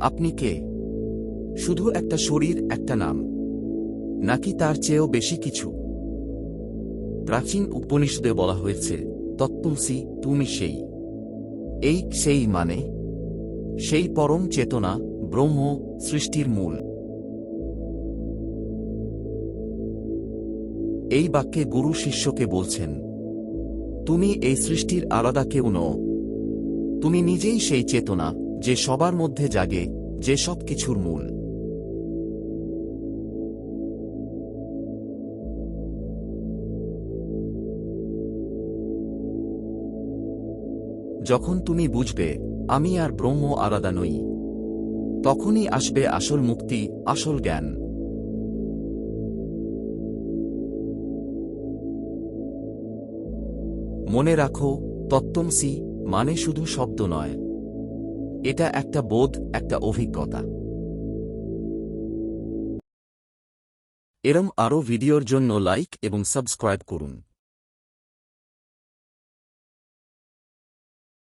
আপনি কে? শুধু একটা শরীর, একটা নাম, নাকি তার চেয়েও বেশি কিছু? প্রাচীন উপনিষদে বলা হয়েছে, তত্ত্বমসি, তুমি সেই। এই সেই মানে সেই পরম চেতনা, ব্রহ্ম, সৃষ্টির মূল। এই বাক্যে গুরু শিষ্যকে বলছেন, তুমি এই সৃষ্টির আলাদা কেউ নও। তুমি নিজেই সেই চেতনা, যে সবার মধ্যে জাগে, যে সব কিছুর মূল। যখন তুমি বুঝবে, আমি আর ব্রহ্ম আলাদা নই, তখনই আসবে আসল মুক্তি, আসল জ্ঞান। মনে রাখো, তত্ত্বমসি মানে শুধু শব্দ নয়, এটা একটা বোধ, একটা অভিজ্ঞতা। এরম আরও ভিডিওর জন্য লাইক এবং সাবস্ক্রাইব করুন।